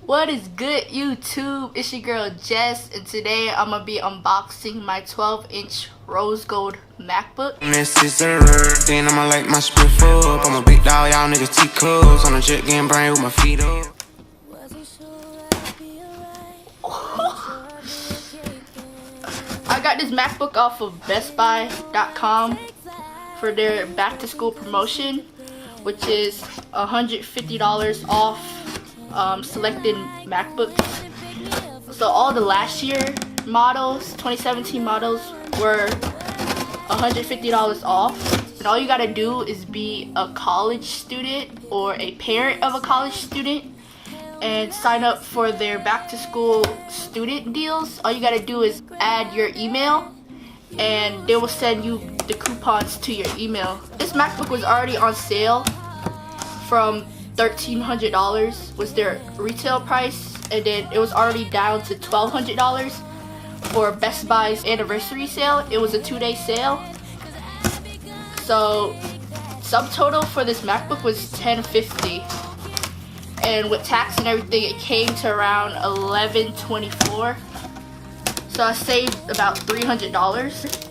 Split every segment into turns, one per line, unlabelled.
What is good, YouTube? It's your girl Jess, and today I'm gonna be unboxing my 12-inch rose gold MacBook.
This is the rare, then I'ma light my spiff up. I'm a big dog, y'all niggas T-Cubs on a jet getting brain with my feet up.
I got this MacBook off of bestbuy.com for their back to school promotion, which is $150 off selected MacBooks. So all the last year models, 2017 models, were $150 off, and all you gotta do is be a college student or a parent of a college student and sign up for their back to school student deals. All you gotta do is add your email and they will send you the coupons to your email. This MacBook was already on sale from $1,300 was their retail price, and then it was already down to $1,200 for Best Buy's anniversary sale. It was a 2-day sale. So subtotal for this MacBook was $1,050, and with tax and everything it came to around $1,124. So I saved about $300.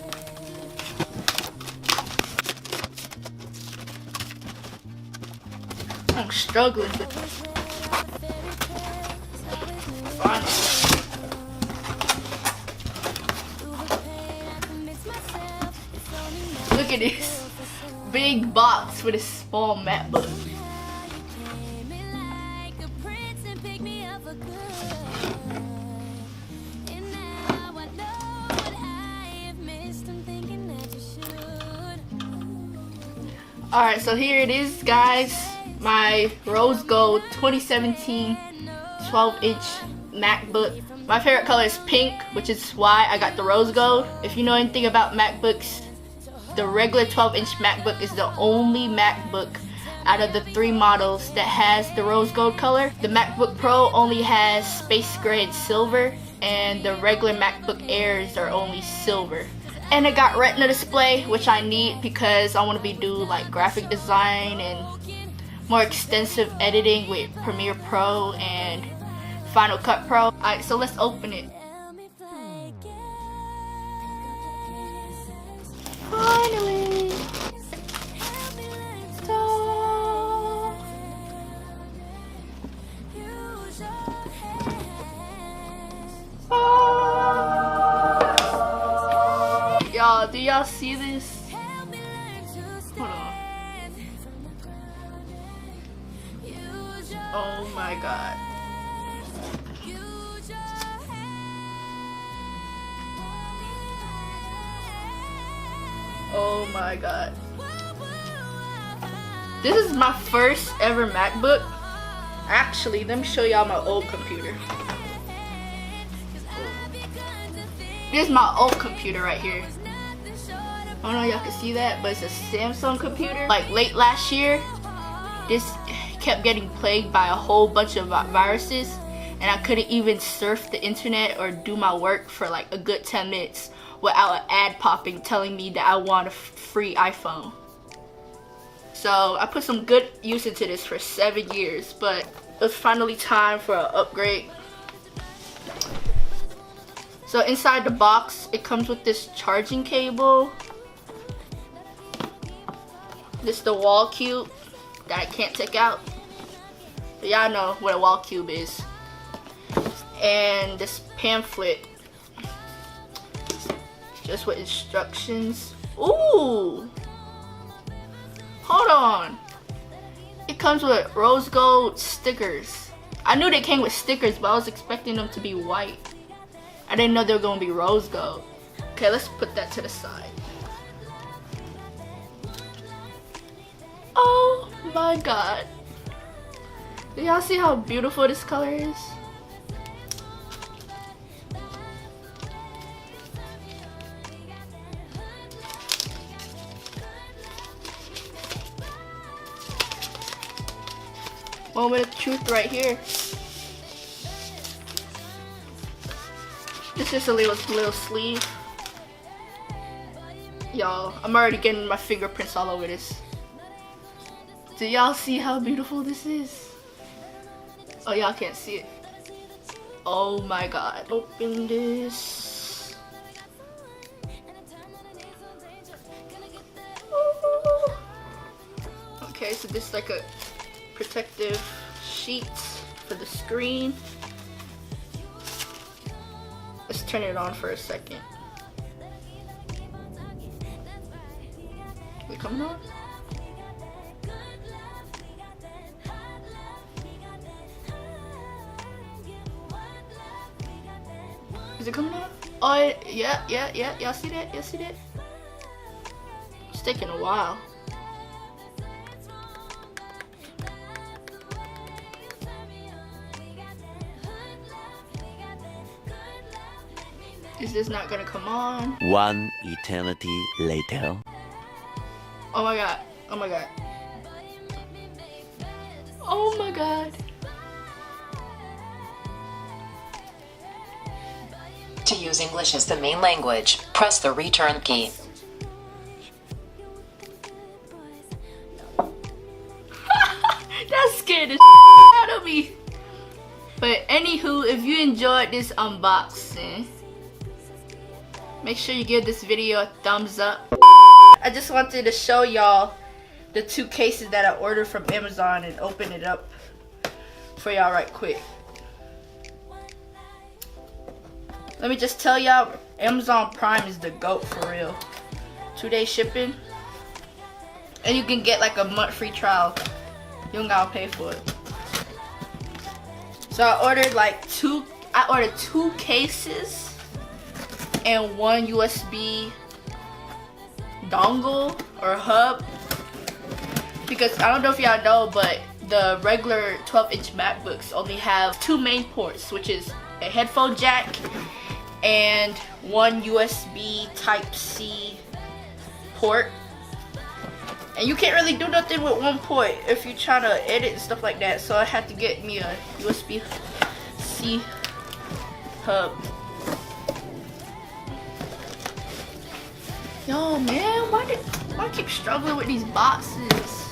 I'm struggling. Finally. Look at this big box with a small MacBook. Alright, so here it is, guys. My rose gold 2017 12-inch MacBook. My favorite color is pink, which is why I got the rose gold. If you know anything about MacBooks, the regular 12-inch MacBook is the only MacBook out of the 3 models that has the rose gold color. The MacBook Pro only has space gray and silver, and the regular MacBook Airs are only silver. And it got Retina display, which I need because I want to be doing like graphic design and more extensive editing with Premiere Pro and Final Cut Pro. Alright, so let's open it. Finally! Y'all, do y'all see this? Hold on. Oh my god. Oh my god. This is my first ever MacBook. Actually, let me show y'all my old computer. This is my old computer right here. I don't know if y'all can see that, but it's a Samsung computer. Like late last year, this kept getting plagued by a whole bunch of viruses, and I couldn't even surf the internet or do my work for like a good 10 minutes without an ad popping telling me that I want a free iPhone. So I put some good use into this for 7 years, but it was finally time for an upgrade. So inside the box, it comes with this charging cable. This is the wall cube that I can't take out. Y'all know what a wall cube is. And this pamphlet, just with instructions. Ooh! Hold on. It comes with rose gold stickers. I knew they came with stickers, but I was expecting them to be white. I didn't know they were going to be rose gold. Okay, let's put that to the side. Oh my god. Do y'all see how beautiful this color is? Moment of truth right here. This is a little sleeve. Y'all, I'm already getting my fingerprints all over this. Do y'all see how beautiful this is? Oh, y'all can't see it. Oh my god. Open this. Ooh. Okay, so this is like a protective sheet for the screen. Let's turn it on for a second. Is it coming on? Is it coming on? Oh, yeah. Y'all see that? Y'all see that? It's taking a while. Is this not gonna come on?
One eternity later.
Oh my god. Oh my god. Oh my god.
To use English as the main language, press the return key.
That scared the out of me. But anywho, if you enjoyed this unboxing, make sure you give this video a thumbs up. I just wanted to show y'all the 2 cases that I ordered from Amazon and open it up for y'all right quick. Let me just tell y'all, Amazon Prime is the GOAT for real. 2-day shipping. And you can get like a month free trial. You don't gotta pay for it. So I ordered I ordered 2 cases and 1 USB dongle or hub. Because I don't know if y'all know, but the regular 12-inch MacBooks only have 2 main ports, which is a headphone jack and 1 USB Type-C port. And you can't really do nothing with 1 port if you're trying to edit and stuff like that. So I had to get me a USB-C hub. Yo, man, why I keep struggling with these boxes?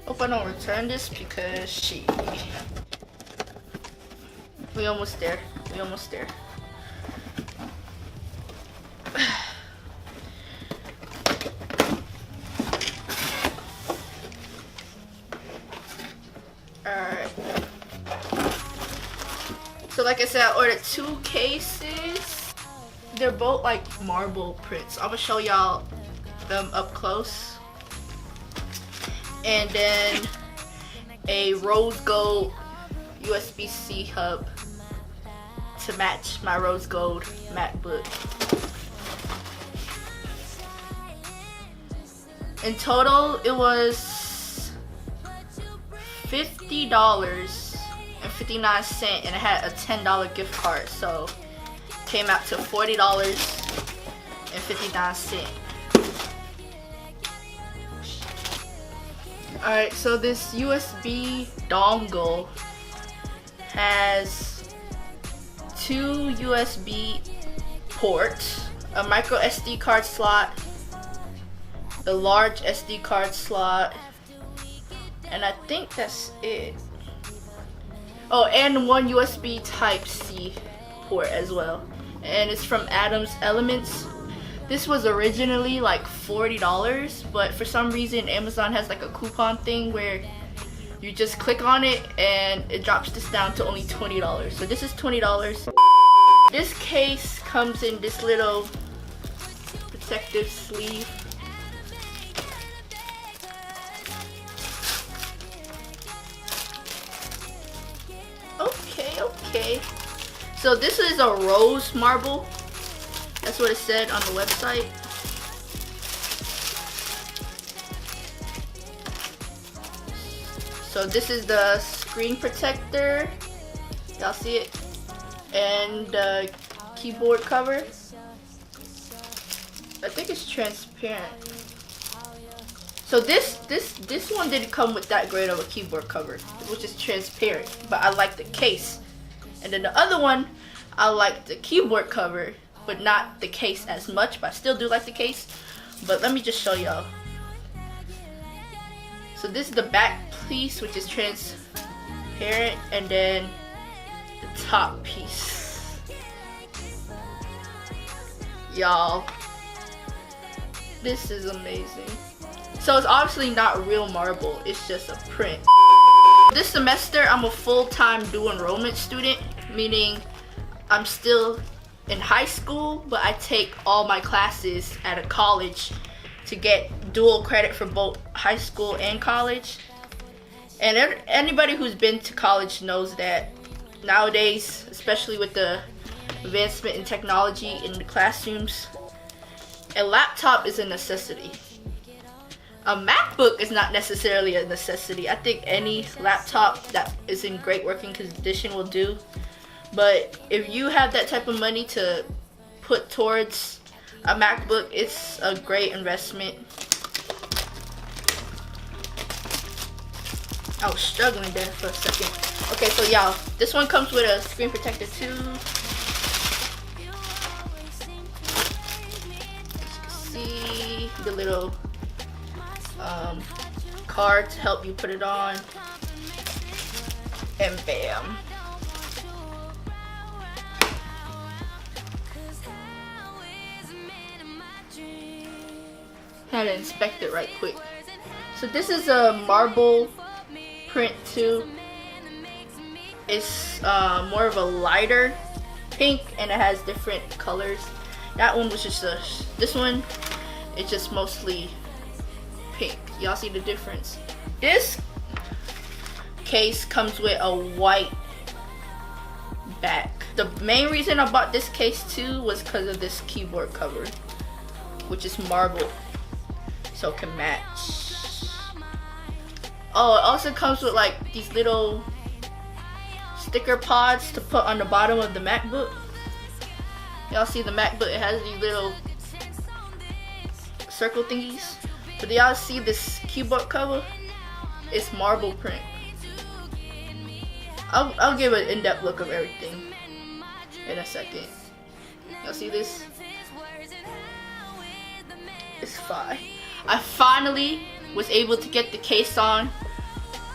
Hope I don't return this because shit. We almost there. We almost there. Alright. So like I said, I ordered 2 cases. They're both like marble prints. I'm gonna show y'all them up close. And then a rose gold USB-C hub to match my rose gold MacBook. In total, it was $50.59 and it had a $10 gift card, so it came out to $40.59. Alright, so this USB dongle has 2 USB ports, a micro SD card slot, the large SD card slot, and I think that's it. Oh, and 1 USB Type-C port as well. And it's from Adams Elements. This was originally like $40, but for some reason Amazon has like a coupon thing where you just click on it and it drops this down to only $20. So this is $20. This case comes in this little protective sleeve. Okay. So this is a rose marble. That's what it said on the website. So this is the screen protector. Y'all see it? And the keyboard cover. I think it's transparent. So this one didn't come with that great of a keyboard cover, which is transparent, but I like the case. And then the other one, I like the keyboard cover, but not the case as much, but I still do like the case. But let me just show y'all. So this is the back piece, which is transparent. parent, and then the top piece. Y'all, this is amazing. So it's obviously not real marble, it's just a print. This semester I'm a full-time dual enrollment student, meaning I'm still in high school, but I take all my classes at a college to get dual credit for both high school and college. And anybody who's been to college knows that nowadays, especially with the advancement in technology in the classrooms, a laptop is a necessity. A MacBook is not necessarily a necessity. I think any laptop that is in great working condition will do. But if you have that type of money to put towards a MacBook, it's a great investment. I was struggling there for a second. Okay, so y'all, this one comes with a screen protector too. As you can see the little card to help you put it on, and bam. Had to inspect it right quick. So this is a marble print too. It's more of a lighter pink, and it has different colors. That one was just this one, it's just mostly pink. Y'all see the difference? This case comes with a white back. The main reason I bought this case too was because of this keyboard cover, which is marble, so it can match. Oh, it also comes with like these little sticker pods to put on the bottom of the MacBook. Y'all see the MacBook, it has these little circle thingies. But do y'all see this keyboard cover? It's marble print. I'll give an in-depth look of everything in a second. Y'all see this? It's fine. I finally was able to get the case on.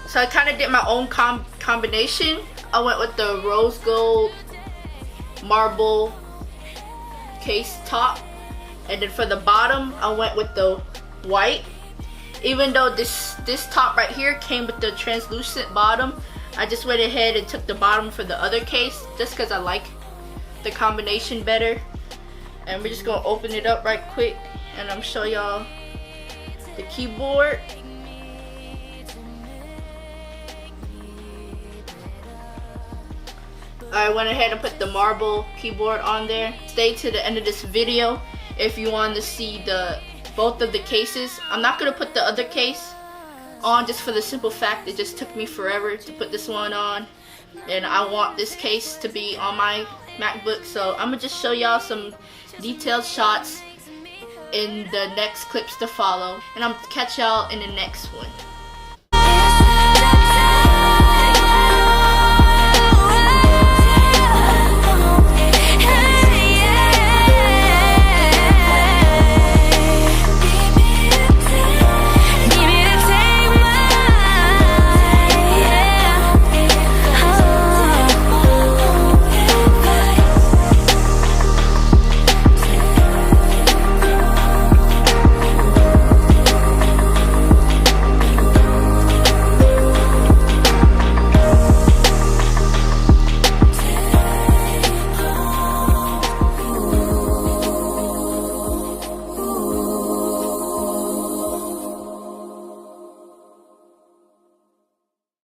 So I kind of did my own combination. I went with the rose gold marble case top, and then for the bottom I went with the white. Even though this top right here came with the translucent bottom, I just went ahead and took the bottom for the other case just because I like the combination better. And we're just gonna open it up right quick and I'm show y'all the keyboard. I went ahead and put the marble keyboard on there. Stay to the end of this video if you want to see both of the cases. I'm not gonna put the other case on just for the simple fact it just took me forever to put this one on, and I want this case to be on my MacBook, so I'm gonna just show y'all some detailed shots in the next clips to follow, and I'm gonna catch y'all in the next one.